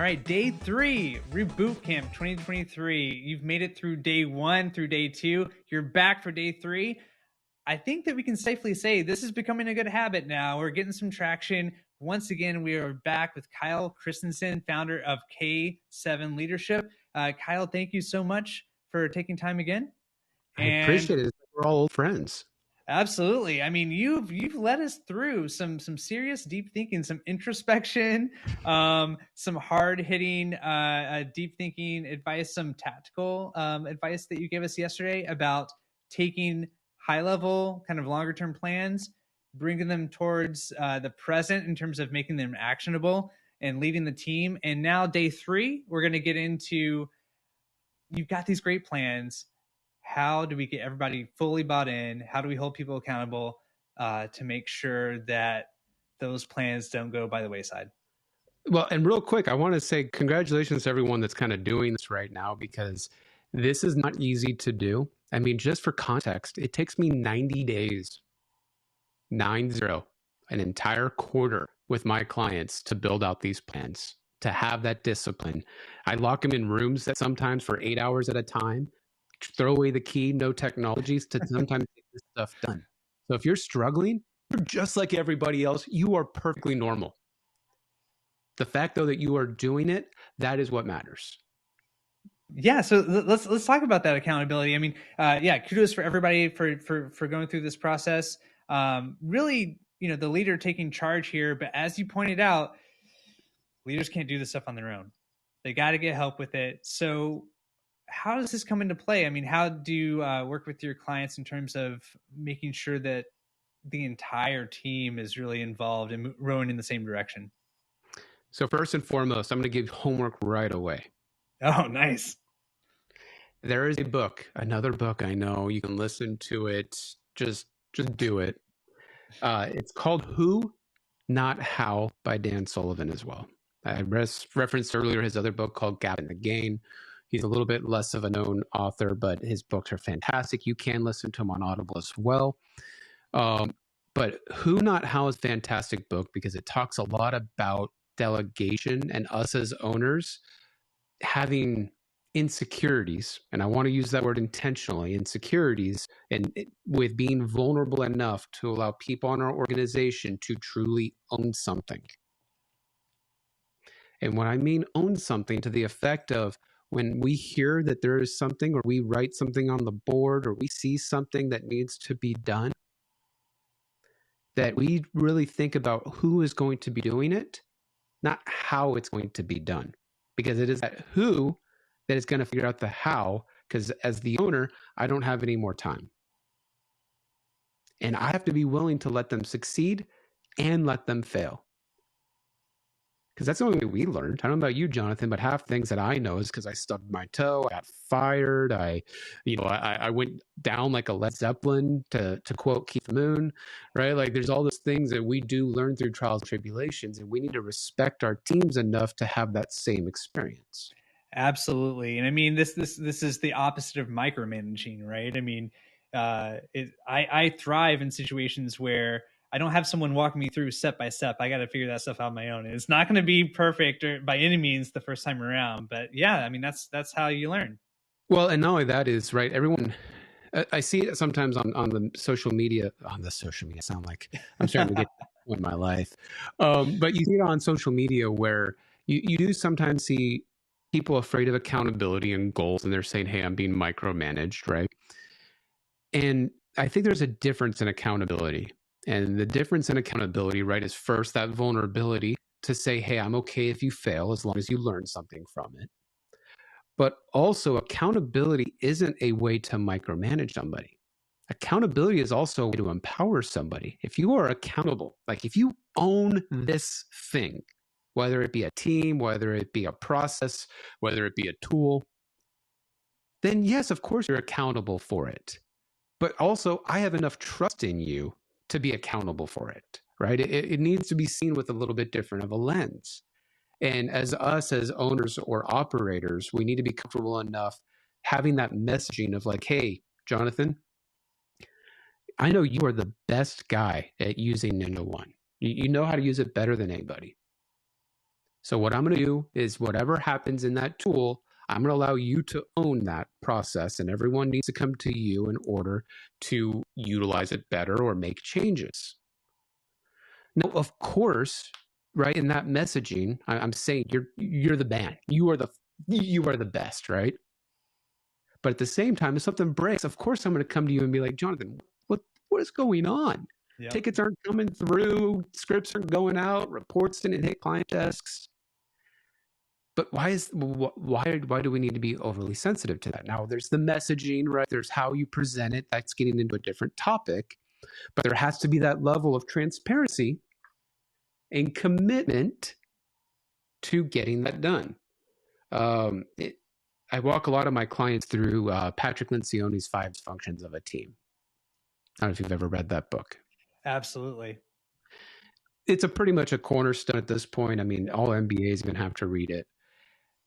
right, day 3, Reboot Camp 2023. You've made it through day 1 through day 2. You're back for day 3. I think that we can safely say this is becoming a good habit now. We're getting some traction. Once again, we are back with Kyle Christensen, founder of K7 Leadership. Kyle, thank you so much for taking time again. I appreciate it. We're all old friends. Absolutely. I mean, you've led us through some serious deep thinking, some introspection, some hard hitting deep thinking advice, some tactical advice that you gave us yesterday about taking high level, kind of longer term plans, bringing them towards the present in terms of making them actionable and leading the team. And now day 3, we're going to get into, you've got these great plans. How do we get everybody fully bought in? How do we hold people accountable to make sure that those plans don't go by the wayside? Well, and real quick, I want to say congratulations to everyone that's kind of doing this right now, because this is not easy to do. I mean, just for context, it takes me 90 days, 90, an entire quarter with my clients to build out these plans, to have that discipline. I lock them in rooms that sometimes for 8 hours at a time, throw away the key, no technologies, to sometimes get this stuff done. So if you're struggling, you're just like everybody else. You are perfectly normal. The fact, though, that you are doing it, that is what matters. Yeah, so let's talk about that accountability. I mean, kudos for everybody for going through this process. Really, the leader taking charge here. But as you pointed out, leaders can't do this stuff on their own. They got to get help with it. So how does this come into play? I mean, how do you work with your clients in terms of making sure that the entire team is really involved and rowing in the same direction? So first and foremost, I'm going to give homework right away. Oh, nice. There is a book, another book. I know you can listen to it. Just do it. It's called Who, Not How by Dan Sullivan as well. I referenced earlier his other book called Gap in the Gain. He's a little bit less of a known author, but his books are fantastic. You can listen to him on Audible as well. But Who, Not How is a fantastic book because it talks a lot about delegation and us as owners having insecurities. And I want to use that word intentionally, insecurities, and with being vulnerable enough to allow people in our organization to truly own something. And when I mean own something, to the effect of when we hear that there is something, or we write something on the board, or we see something that needs to be done, that we really think about who is going to be doing it, not how it's going to be done. Because it is that who that is going to figure out the how, because as the owner, I don't have any more time. And I have to be willing to let them succeed and let them fail. Because that's the only way we learned. I don't know about you, Jonathan, but half things that I know is because I stubbed my toe, I got fired, I went down like a Led Zeppelin, to quote Keith Moon, right? Like there's all those things that we do learn through trials and tribulations, and we need to respect our teams enough to have that same experience. Absolutely. And I mean, this is the opposite of micromanaging, right? I mean, I thrive in situations where I don't have someone walking me through step by step. I got to figure that stuff out on my own. And it's not going to be perfect or by any means the first time around, but yeah, I mean, that's how you learn. Well, and not only that is right. Everyone, I see it sometimes on the social media, I sound like I'm starting to get in my life. But you see it on social media where you do sometimes see people afraid of accountability and goals, and they're saying, hey, I'm being micromanaged, right? And I think there's a difference in accountability. And the difference in accountability, right, is first that vulnerability to say, hey, I'm okay if you fail as long as you learn something from it. But also accountability isn't a way to micromanage somebody. Accountability is also a way to empower somebody. If you are accountable, like if you own this thing, whether it be a team, whether it be a process, whether it be a tool, then yes, of course you're accountable for it. But also I have enough trust in you to be accountable for it, right? It needs to be seen with a little bit different of a lens. And as us as owners or operators, we need to be comfortable enough having that messaging of like, hey, Jonathan, I know you are the best guy at using Ninja One. You know how to use it better than anybody. So what I'm going to do is whatever happens in that tool, I'm going to allow you to own that process, and everyone needs to come to you in order to utilize it better or make changes. Now, of course, right, in that messaging, I'm saying you're the man. You are the best, right? But at the same time, if something breaks, of course I'm going to come to you and be like, Jonathan, what is going on? Yep. Tickets aren't coming through, scripts aren't going out, reports didn't hit client desks. But why do we need to be overly sensitive to that? Now, there's the messaging, right? There's how you present it. That's getting into a different topic. But there has to be that level of transparency and commitment to getting that done. I walk a lot of my clients through Patrick Lencioni's 5 Functions of a Team. I don't know if you've ever read that book. Absolutely. It's pretty much a cornerstone at this point. I mean, all MBAs are going to have to read it.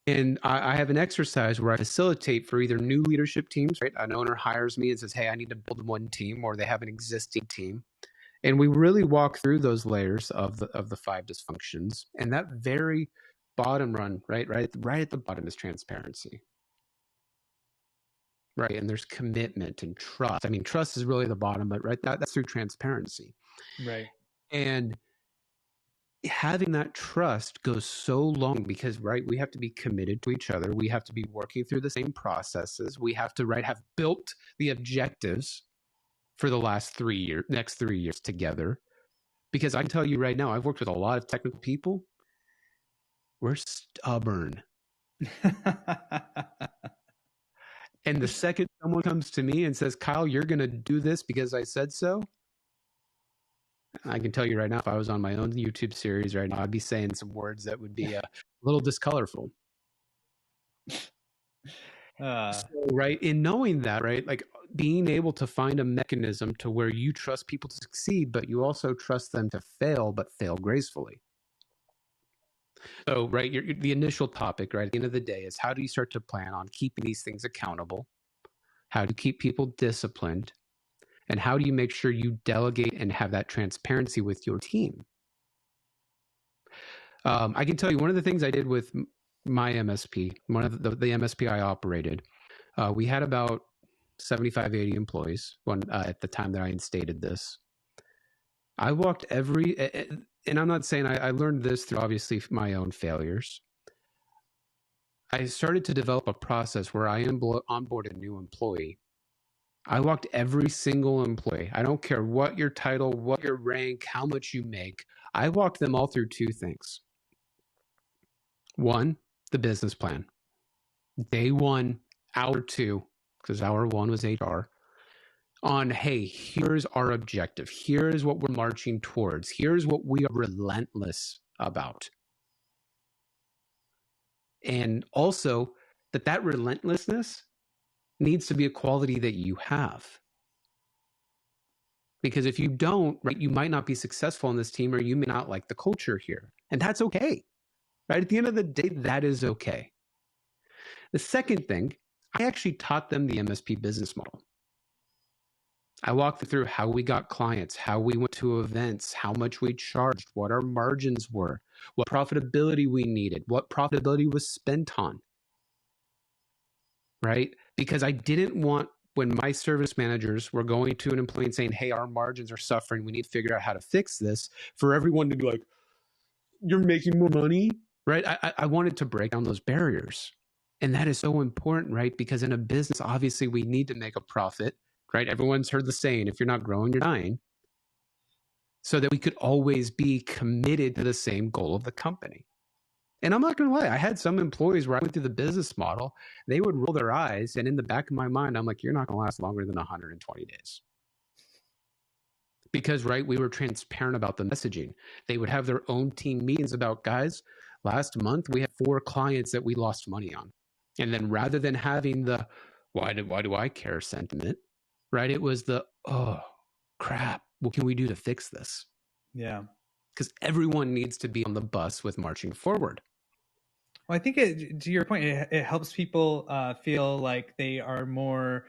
And I have an exercise where I facilitate for either new leadership teams, right? An owner hires me and says, hey, I need to build one team, or they have an existing team. And we really walk through those layers of the 5 dysfunctions. And that very bottom run, right at the bottom is transparency. Right. And there's commitment and trust. I mean, trust is really the bottom, but right, that's through transparency. Right. And having that trust goes so long because, right, we have to be committed to each other. We have to be working through the same processes. We have to, right, have built the objectives for the next 3 years together. Because I can tell you right now, I've worked with a lot of technical people. We're stubborn. And the second someone comes to me and says, Kyle, you're going to do this because I said so, I can tell you right now, if I was on my own YouTube series right now, I'd be saying some words that would be a little discolorful. So, right, in knowing that, right, like being able to find a mechanism to where you trust people to succeed, but you also trust them to fail, but fail gracefully. So, right, the initial topic, right, at the end of the day is how do you start to plan on keeping these things accountable? How do you keep people disciplined? And how do you make sure you delegate and have that transparency with your team? I can tell you one of the things I did with my MSP, one of the MSP I operated, we had about 75, 80 employees at the time that I instated this. I walked and I'm not saying I learned this through obviously my own failures. I started to develop a process where I onboard a new employee. I walked every single employee. I don't care what your title, what your rank, how much you make. I walked them all through 2 things. 1, the business plan. Day 1, hour 2, because hour 1 was HR, on, hey, here's our objective. Here's what we're marching towards. Here's what we are relentless about. And also that relentlessness needs to be a quality that you have. Because if you don't, right, you might not be successful in this team, or you may not like the culture here. And that's okay. Right? At the end of the day, that is okay. The second thing, I actually taught them the MSP business model. I walked through how we got clients, how we went to events, how much we charged, what our margins were, what profitability we needed, what profitability was spent on. Right? Because I didn't want, when my service managers were going to an employee and saying, hey, our margins are suffering, we need to figure out how to fix this, for everyone to be like, you're making more money, right? I wanted to break down those barriers. And that is so important, right? Because in a business, obviously, we need to make a profit, right? Everyone's heard the saying, if you're not growing, you're dying. So that we could always be committed to the same goal of the company. And I'm not going to lie, I had some employees where I went through the business model, they would roll their eyes. And in the back of my mind, I'm like, you're not going to last longer than 120 days. Because, right, we were transparent about the messaging. They would have their own team meetings about, guys, last month we had 4 clients that we lost money on. And then rather than having the, why do I care sentiment, right, it was the, oh, crap, what can we do to fix this? Yeah. Because everyone needs to be on the bus with marching forward. Well, I think to your point, it helps people feel like they are more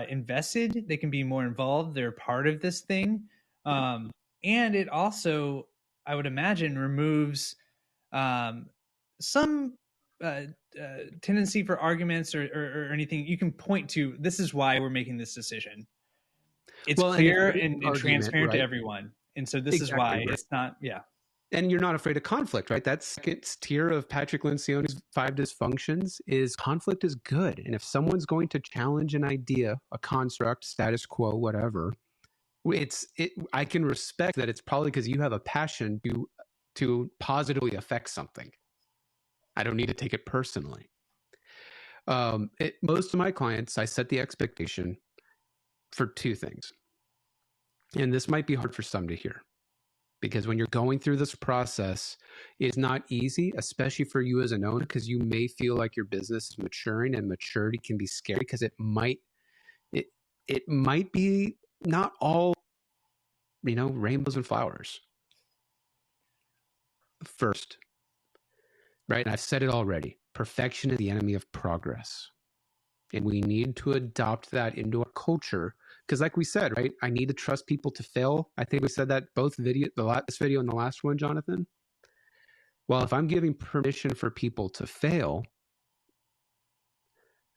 invested. They can be more involved. They're part of this thing. And it also, I would imagine, removes some tendency for arguments or anything you can point to, this is why we're making this decision. It's Well, and if clear there is and an argument, transparent to right? everyone. And so this is Exactly why right. it's not, yeah. And you're not afraid of conflict, right? That second tier of Patrick Lencioni's 5 dysfunctions is conflict is good. And if someone's going to challenge an idea, a construct, status quo, whatever, I can respect that it's probably because you have a passion to positively affect something. I don't need to take it personally. Most of my clients, I set the expectation for 2 things. And this might be hard for some to hear, because when you're going through this process, it's not easy, especially for you as an owner, because you may feel like your business is maturing, and maturity can be scary because it might be not all, rainbows and flowers. First, right? And I've said it already. Perfection is the enemy of progress. And we need to adopt that into our culture. Because like we said, right? I need to trust people to fail. I think we said that both this video and the last one, Jonathan. Well, if I'm giving permission for people to fail,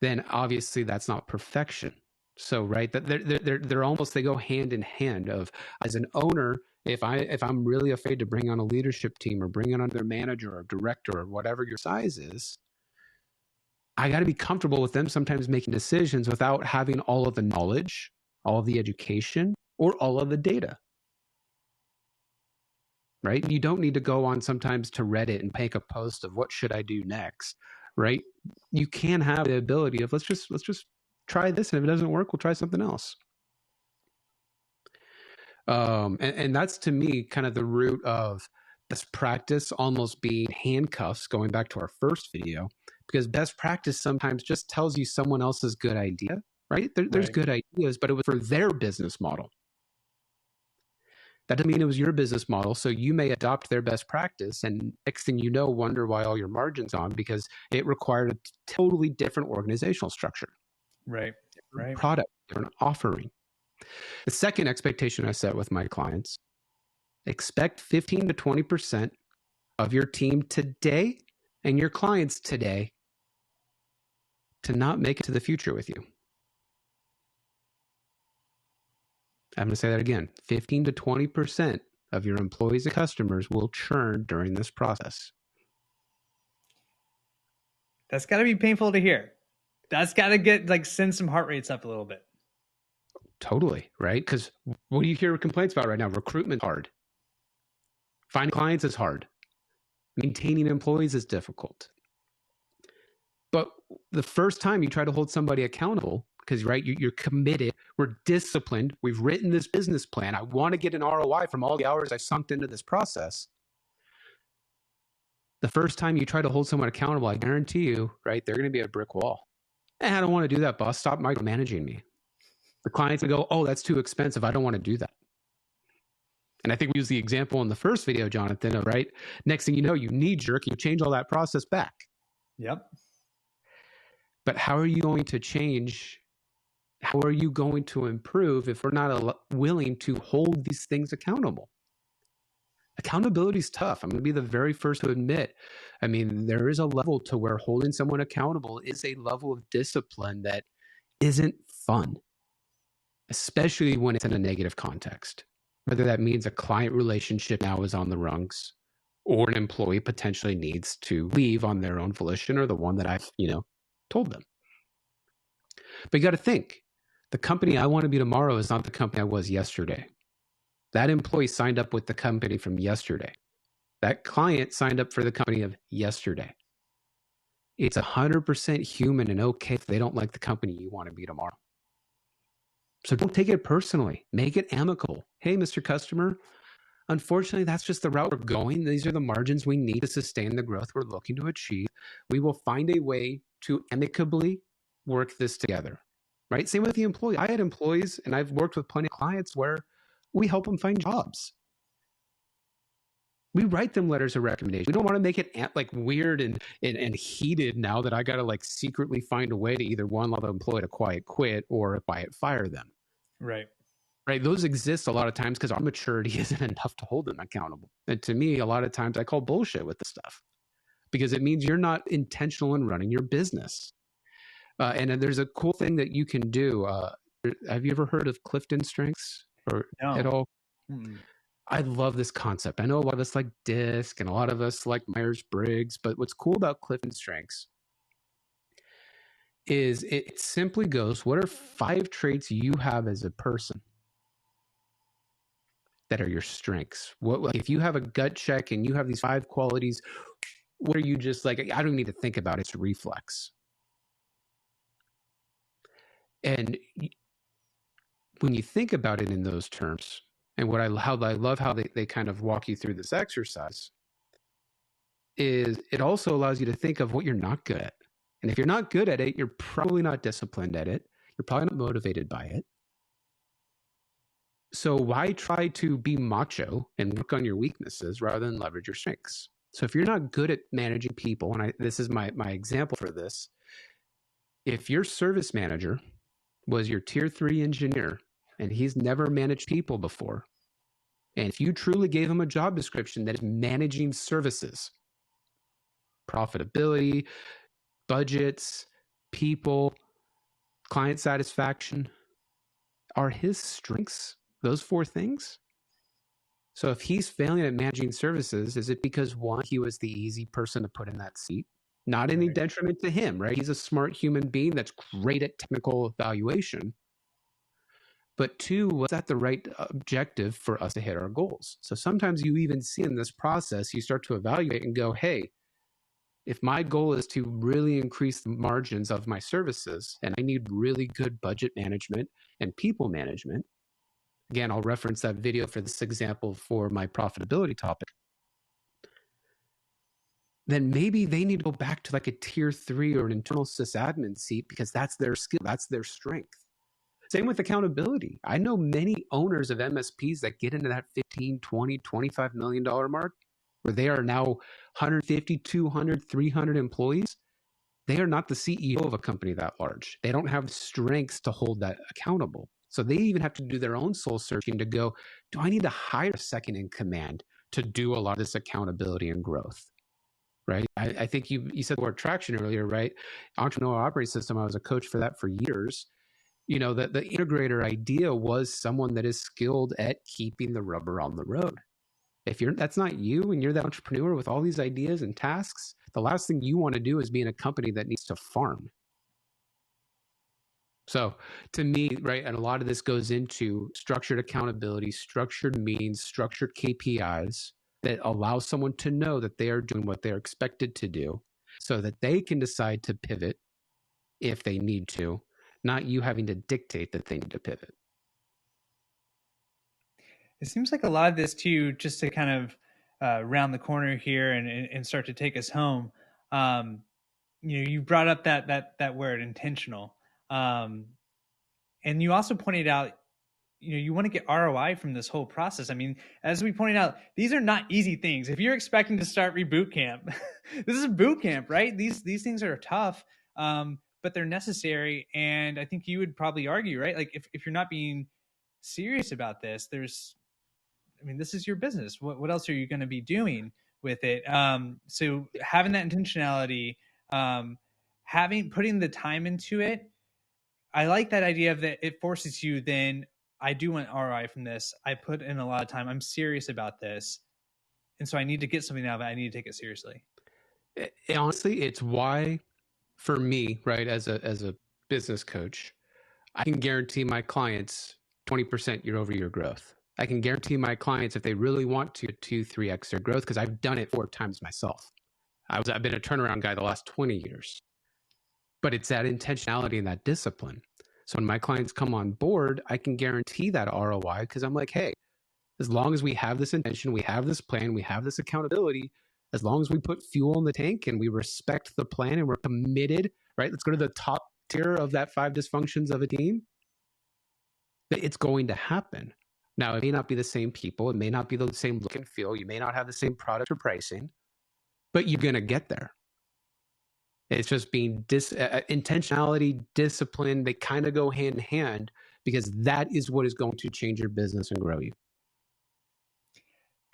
then obviously that's not perfection. So, right, that they're almost, they go hand in hand. Of, as an owner, if I'm really afraid to bring on a leadership team or bring on another manager or director or whatever your size is, I got to be comfortable with them sometimes making decisions without having all of the knowledge, all of the education, or all of the data. Right? You don't need to go on sometimes to Reddit and make a post of what should I do next, right? You can have the ability of let's just try this, and if it doesn't work, we'll try something else. And that's, to me, kind of the root of best practice almost being handcuffs, going back to our first video, because best practice sometimes just tells you someone else's good idea, right? There's Right. good ideas, but it was for their business model. That doesn't mean it was your business model. So you may adopt their best practice, and next thing you know, wonder why all your margin's on, because it required a totally different organizational structure. Right. Right. Product, different offering. The second expectation I set with my clients: expect 15 to 20% of your team today and your clients today to not make it to the future with you. I'm going to say that again. 15 to 20% of your employees and customers will churn during this process. That's got to be painful to hear. That's got to send some heart rates up a little bit. Totally, right? Because what do you hear complaints about right now? Recruitment's hard. Finding clients is hard. Maintaining employees is difficult. But the first time you try to hold somebody accountable, because, right, you're committed, we're disciplined, we've written this business plan, I want to get an ROI from all the hours I sunk into this process. The first time you try to hold someone accountable, I guarantee you, right, they're going to be a brick wall. And I don't want to do that, boss. Stop micromanaging me. The client's going to go, oh, that's too expensive. I don't want to do that. And I think we used the example in the first video, Jonathan, of, right, next thing you know, you knee jerk, you change all that process back. Yep. But how are you going to change? How are you going to improve if we're not willing to hold these things accountable? Accountability is tough. I'm going to be the very first to admit. I mean, there is a level to where holding someone accountable is a level of discipline that isn't fun, especially when it's in a negative context. Whether that means a client relationship now is on the rungs, or an employee potentially needs to leave on their own volition, or the one that I've, told them. But you got to think, the company I want to be tomorrow is not the company I was yesterday. That employee signed up with the company from yesterday. That client signed up for the company of yesterday. It's 100% human and okay if they don't like the company you want to be tomorrow. So don't take it personally. Make it amicable. Hey, Mr. Customer, unfortunately, that's just the route we're going. These are the margins we need to sustain the growth we're looking to achieve. We will find a way to amicably work this together, right? Same with the employee. I had employees, and I've worked with plenty of clients where we help them find jobs. We write them letters of recommendation. We don't want to make it weird and heated now that I got to secretly find a way to either one, allow the employee to quiet quit, or by it fire them. Right. Right. Those exist a lot of times because our maturity isn't enough to hold them accountable. And to me, a lot of times I call bullshit with this stuff. because it means you're not intentional in running your business. And there's a cool thing that you can do. Have you ever heard of Clifton Strengths or at No. all? Mm-mm. I love this concept. I know a lot of us like DISC and a lot of us like Myers-Briggs, but what's cool about Clifton Strengths is it simply goes, what are 5 traits you have as a person that are your strengths? What, like, if you have a gut check and you have these 5 qualities, what are you just like, I don't need to think about it, it's reflex. And when you think about it in those terms, and what I love how they kind of walk you through this exercise, is it also allows you to think of what you're not good at. And if you're not good at it, you're probably not disciplined at it. You're probably not motivated by it. So why try to be macho and work on your weaknesses rather than leverage your strengths? So if you're not good at managing people, and this is my example for this, if your service manager was your tier 3 engineer and he's never managed people before, and if you truly gave him a job description that is managing services, profitability, budgets, people, client satisfaction, are his strengths those 4 things? So if he's failing at managing services, is it because, 1, he was the easy person to put in that seat? Not any detriment to him, right? He's a smart human being that's great at technical evaluation. But 2, was that the right objective for us to hit our goals? So sometimes you even see in this process, you start to evaluate and go, hey, if my goal is to really increase the margins of my services and I need really good budget management and people management, again, I'll reference that video for this example for my profitability topic, then maybe they need to go back to like a tier 3 or an internal sysadmin seat because that's their skill, that's their strength. Same with accountability. I know many owners of MSPs that get into that 15, 20, $25 million mark where they are now 150, 200, 300 employees. They are not the CEO of a company that large. They don't have strengths to hold that accountable. So they even have to do their own soul searching to go, do I need to hire a second in command to do a lot of this accountability and growth? Right? I think you said the word traction earlier, right? Entrepreneurial operating system, I was a coach for that for years. You know, the integrator idea was someone that is skilled at keeping the rubber on the road. If that's not you and you're the entrepreneur with all these ideas and tasks, the last thing you want to do is be in a company that needs to farm. So to me, right, and a lot of this goes into structured accountability, structured means, structured KPIs that allow someone to know that they are doing what they're expected to do so that they can decide to pivot if they need to, not you having to dictate that they need to pivot. It seems like a lot of this too, just to kind of round the corner here and start to take us home. You brought up that word intentional, and you also pointed out, you want to get ROI from this whole process. I mean, as we pointed out, these are not easy things. If you're expecting to start reboot camp, this is boot camp, right? These things are tough, but they're necessary. And I think you would probably argue, right? Like if you're not being serious about this, this is your business. What else are you going to be doing with it? So having that intentionality, putting the time into it, I like that idea of that it forces you then, I do want ROI from this. I put in a lot of time. I'm serious about this. And so I need to get something out of it. I need to take it seriously. Honestly, it's why for me, right, as a business coach, I can guarantee my clients 20% year over year growth. I can guarantee my clients, if they really want to, 2-3x their growth, because I've done it 4 times myself. I've been a turnaround guy the last 20 years. But it's that intentionality and that discipline. So when my clients come on board, I can guarantee that ROI because I'm like, hey, as long as we have this intention, we have this plan, we have this accountability, as long as we put fuel in the tank and we respect the plan and we're committed, right? Let's go to the top tier of that 5 dysfunctions of a team. It's going to happen. Now, it may not be the same people. It may not be the same look and feel. You may not have the same product or pricing, but you're going to get there. It's just being intentionality, discipline. They kind of go hand in hand because that is what is going to change your business and grow you.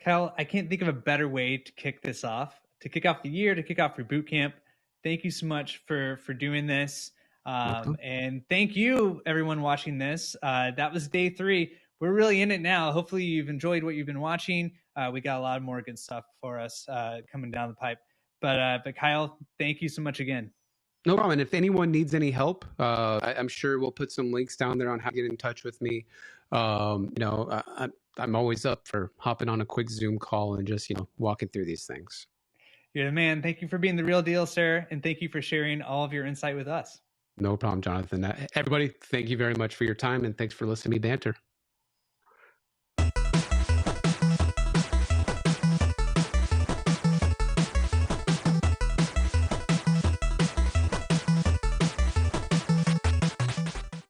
Kyle, I can't think of a better way to kick this off to kick off the year, to kick off your boot camp. Thank you so much for doing this. And thank you, everyone watching this. That was day 3. We're really in it now. Hopefully you've enjoyed what you've been watching. We got a lot more good stuff for us coming down the pipe. But Kyle, thank you so much again. No problem. And if anyone needs any help, I'm sure we'll put some links down there on how to get in touch with me. I'm always up for hopping on a quick Zoom call and just, walking through these things. You're the man. Thank you for being the real deal, sir. And thank you for sharing all of your insight with us. No problem, Jonathan. Everybody, thank you very much for your time, and thanks for listening to me banter.